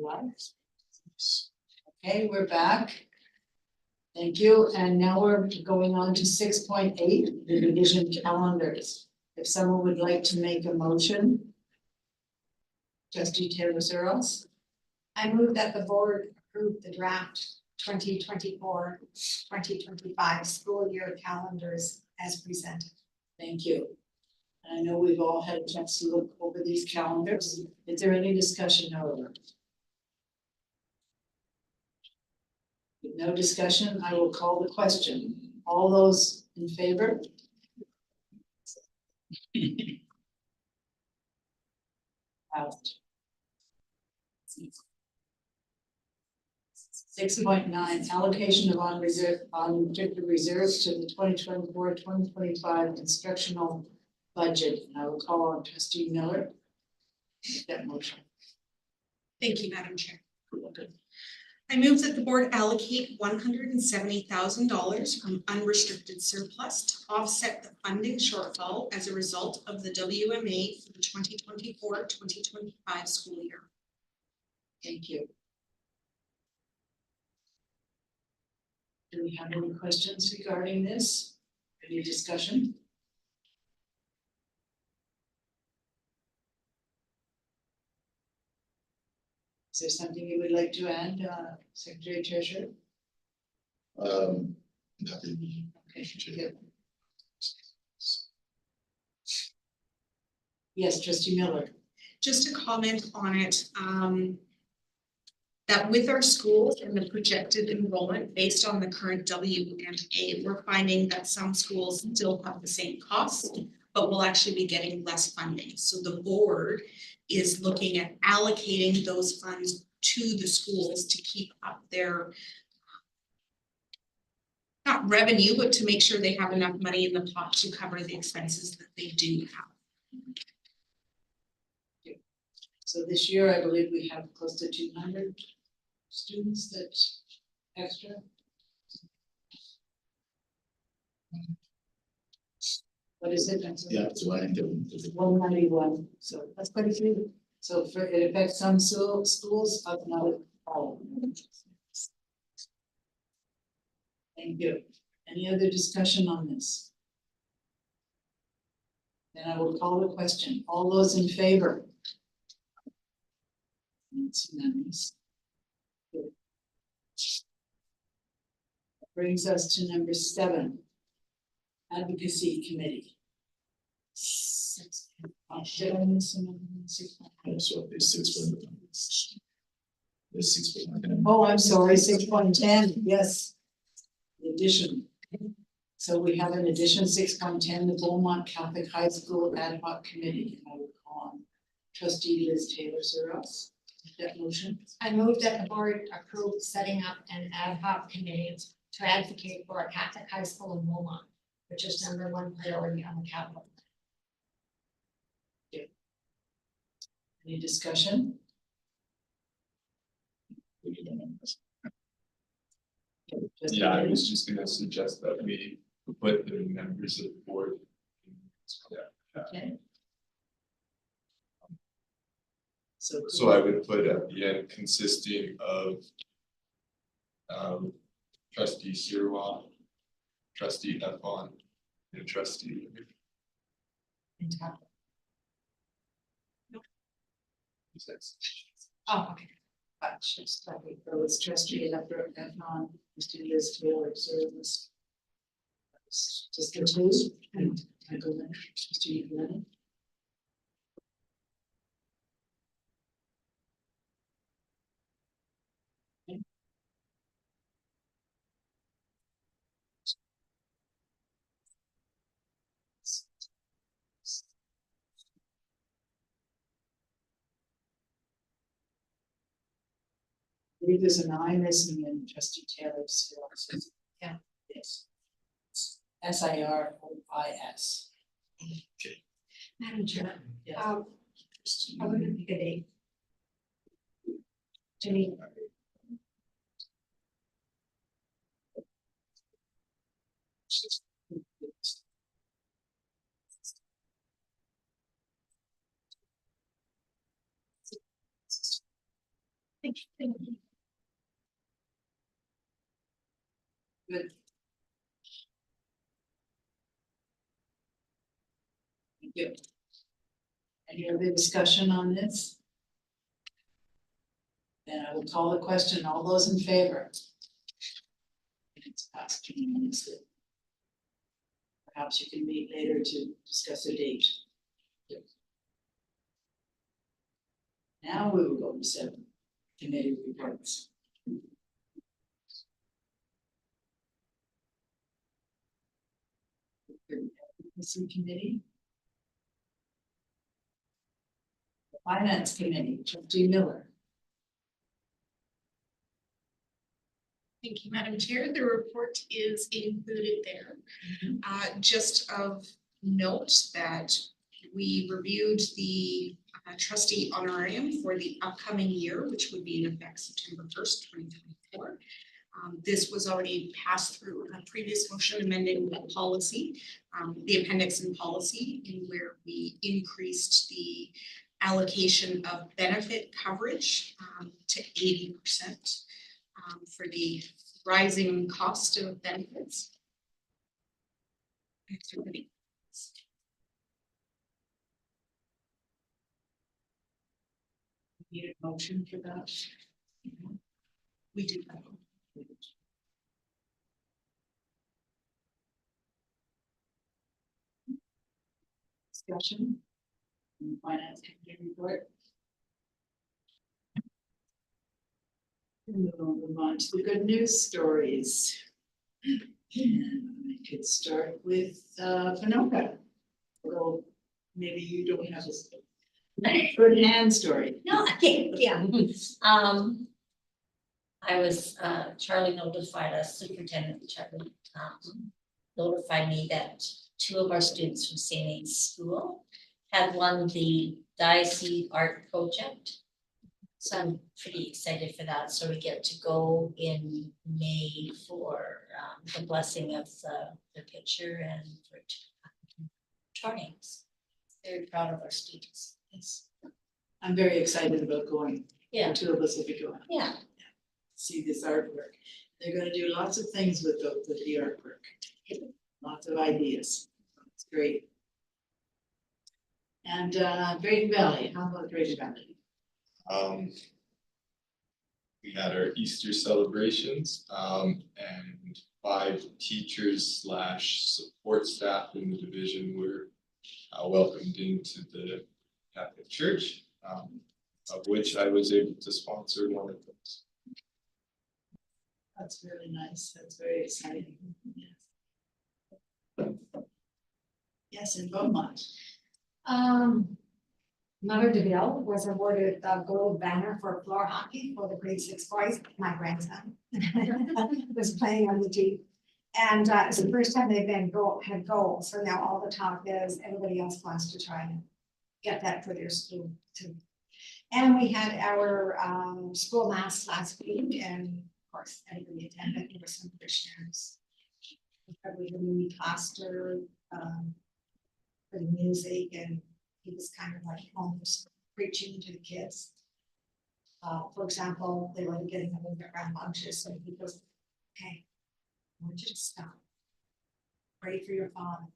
Live. Okay, we're back. Thank you, and now we're going on to 6.8, the division calendars. If someone would like to make a motion. Trustee Taylor Searles. I move that the board approve the draft 2024-2025 school year calendars as presented. Thank you. And I know we've all had a chance to look over these calendars. Is there any discussion over? With no discussion, I will call the question. All those in favor? Out. 6.9, allocation of unrestricted reserves to the 2024-2025 instructional budget. And I will call on Trustee Miller. Make that motion. Thank you, Madam Chair. I move that the board allocate $170,000 from unrestricted surplus to offset the funding shortfall as a result of the WMA for the 2024-2025 school year. Thank you. Do we have any questions regarding this? Any discussion? Is there something you would like to add, Secretary Treasurer? Nothing. Okay, good. Yes, Trustee Miller. Just to comment on it, that with our schools and the projected enrollment based on the current WMA, we're finding that some schools still have the same costs, but will actually be getting less funding. So the board is looking at allocating those funds to the schools to keep up their not revenue, but to make sure they have enough money in the pot to cover the expenses that they do have. So this year, I believe we have close to 200 students that extra. What is it? Yeah, it's 191, so that's quite a few. So for, it affects some schools, but not all. Thank you. Any other discussion on this? Then I will call the question. All those in favor? It's unanimous. Good. That brings us to number 7. Advocacy Committee. So there's 6.9. Oh, I'm sorry, 6.10, yes. The addition. So we have an addition, 6.10, the Beaumont Catholic High School Ad Hoc Committee. I will call on Trustee Liz Taylor Searles. That motion. I move that the board approve setting up an ad hoc committee to advocate for a Catholic high school in Beaumont, which is #1 priority on the capital. Any discussion? Yeah, I was just gonna suggest that we put the members of the board. Okay. So I would put at the end consisting of Trustee Sirwa, Trustee Efon, and Trustee. Oh, okay. Just probably for its trustee and upper Efron, Mr. Liz Taylor Searles. Just the two, and I go then, Mr. Nicolini. I believe there's an I missing in Trustee Taylor Searles. Yeah. Yes. SIROIS. Madam Chair, Yes. I would pick a date. Jenny. Good. Thank you. Any other discussion on this? Then I will call the question. All those in favor? It's passed unanimously. Perhaps you can meet later to discuss a date. Now we will go to 7 committee reports. Advocacy Committee. The Finance Committee, Trustee Miller. Thank you, Madam Chair. The report is included there. Just of note that we reviewed the trustee honorarium for the upcoming year, which would be in effect September 1st, 2024. This was already passed through a previous motion amending the policy, the appendix in policy, in where we increased the allocation of benefit coverage to 80%. For the rising cost of benefits. Need a motion for that? We did that. Discussion? On the Finance Committee report? And we'll move on to the good news stories. And I could start with Panoka. Although maybe you don't have a good hand story. No, I think, yeah. I was, Charlie notified us, Superintendent Charlie, notified me that 2 of our students from St. A's School had won the Diocese Art Project. So I'm pretty excited for that. So we get to go in May for the blessing of the picture and for drawings. Very proud of our students. Yes. I'm very excited about going. Yeah. The 2 of us will be going. Yeah. See this artwork. They're gonna do lots of things with the artwork. Lots of ideas. It's great. And Drayton Valley, how about Drayton Valley? We had our Easter celebrations, and 5 teachers / support staff in the division were welcomed into the Catholic Church, of which I was able to sponsor one of those. That's really nice. That's very exciting. Yes. Yes, in Beaumont. Mother DeVille was awarded the gold banner for floor hockey for the grade 6 boys, my grandson. Was playing on the team. And it's the first time they've had goals, so now all the talk is everybody else wants to try and get that for their school too. And we had our school mass last week, and of course, everybody attended. There were some parishioners. Probably the Louis Foster for the music, and he was kind of like almost preaching to the kids. For example, they were getting a little bit rambunctious, and he goes, "Okay, I want you to stop. Pray for your father."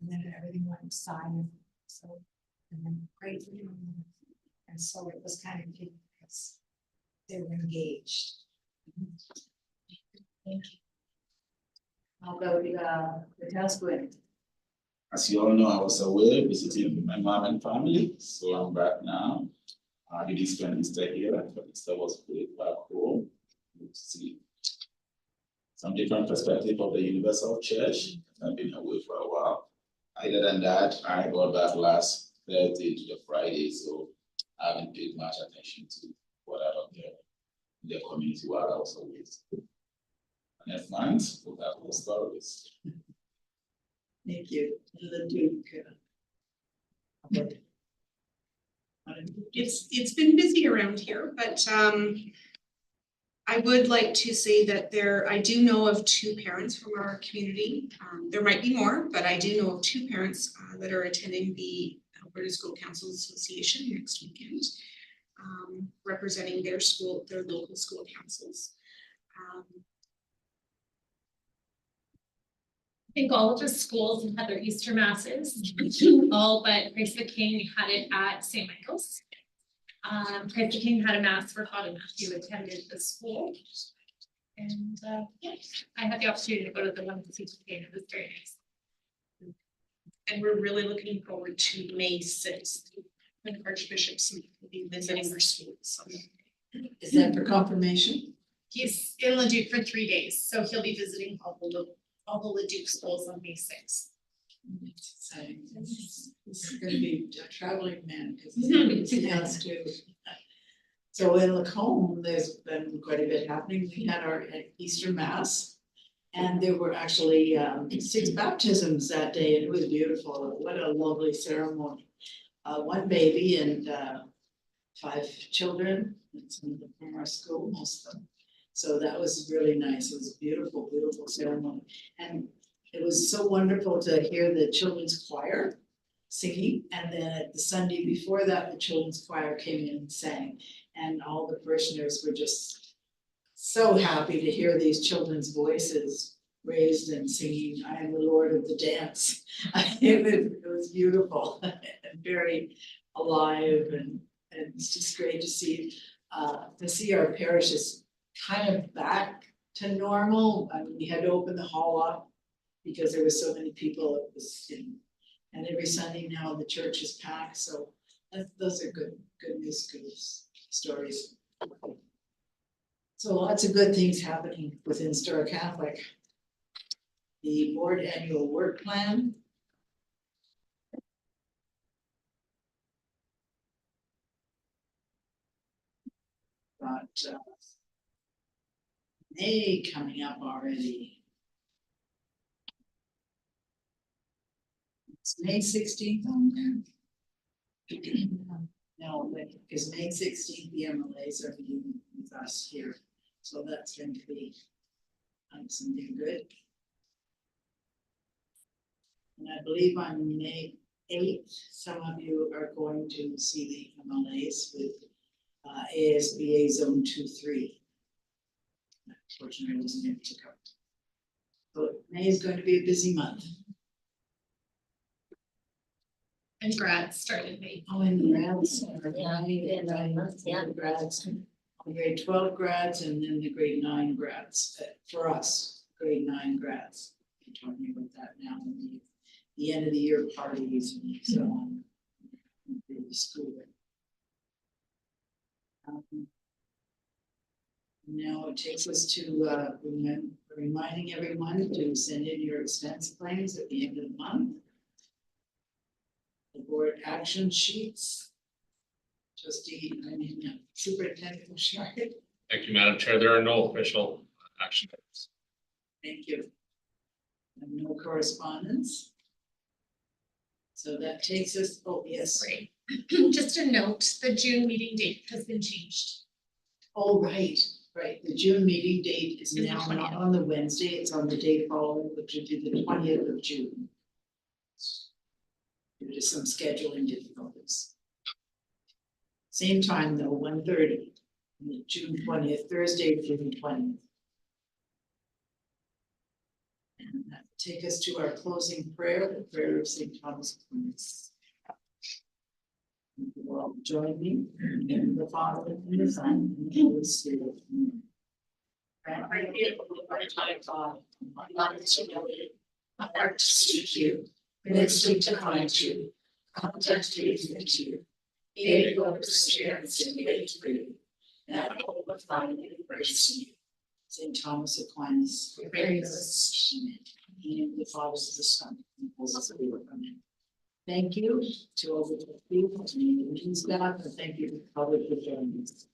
And then everything went silent. So, and then pray for your mother. And so it was kind of cute because they were engaged. Thank you. How about the Tasquin? As you all know, I was away visiting my mom and family, so I'm back now. I didn't spend Easter here, but Easter was great back home. Good to see some different perspective of the Universal Church. I've been away for a while. Other than that, I got back last Thursday to the Friday, so I haven't paid much attention to what happened there in the community while I was away. Next month, we'll have the stories. Thank you. And the Duke. It's been busy around here, but I would like to say that I do know of 2 parents from our community. There might be more, but I do know of 2 parents that are attending the Alberta School Council Association next weekend. representing their school, their local school councils. I think all of the schools had their Easter masses, all but Grace the King had it at St. Michael's. Grace the King had a mass for Father Matthew attended the school. And yeah, I had the opportunity to go to the one this King, it was very nice. And we're really looking forward to May 6th, when Archbishop Smith will be visiting our schools. Is that for confirmation? He's in Leduc for 3 days, so he'll be visiting all the Leduc schools on May 6th. It's exciting. This is gonna be a traveling man, because he has to. So in Lacombe, there's been quite a bit happening. We had our Easter Mass. And there were actually 6 baptisms that day, and it was beautiful. What a lovely ceremony. 1 baby and 5 children, and some of them from our school, most of them. So that was really nice. It was a beautiful, beautiful ceremony. And it was so wonderful to hear the children's choir singing. And then at the Sunday before that, the children's choir came in and sang. And all the parishioners were just so happy to hear these children's voices raised and singing, I am the Lord of the dance. It was beautiful and very alive, and it's just great to see our parishes kind of back to normal. I mean, we had to open the hall up because there were so many people. It was, and every Sunday now the church is packed, so those are good news, good stories. So lots of good things happening within Star Catholic. The board annual work plan. Got May coming up already. It's May 16th on there. No, because May 16th, the MLAs are meeting with us here. So that's going to be something good. And I believe on May 8th, some of you are going to see the MLAs with ASBA Zone 2-3. Unfortunately, I wasn't able to come. So May is going to be a busy month. And grads started May. Oh, and the grads. Yeah. Grads. Grade 12 grads and then the grade 9 grads, for us, grade 9 grads. I'm talking about that now, the end of the year parties and so on. In the school. Now it takes us to reminding everyone to send in your expense claims at the end of the month. The board action sheets. Superintendent Bouchard. Thank you, Madam Chair. There are no official action items. Thank you. And no correspondence. So that takes us, oh, yes. Right. Just a note, the June meeting date has been changed. Oh, right. The June meeting date is Is the now 20th. not on the Wednesday, it's on the day following, which would be the 20th of June. Due to some scheduling difficulties. Same time though, 1:30, June 20th, Thursday, June 20th. And that will take us to our closing prayer, the prayer of St. Thomas Aquinas. You will all join me in the Father and the Son and the Holy Spirit. Grant me God, my life to know you, my heart to seek you, and instinct to find you, content to admit you. Aid of perseverance and wait for you, and I hope of finding and embracing you. St. Thomas Aquinas, pray for us. Amen. In the name of the Father, the Son, and the Holy Spirit. Amen. Thank you to all the people, to the staff, and thank you for joining us.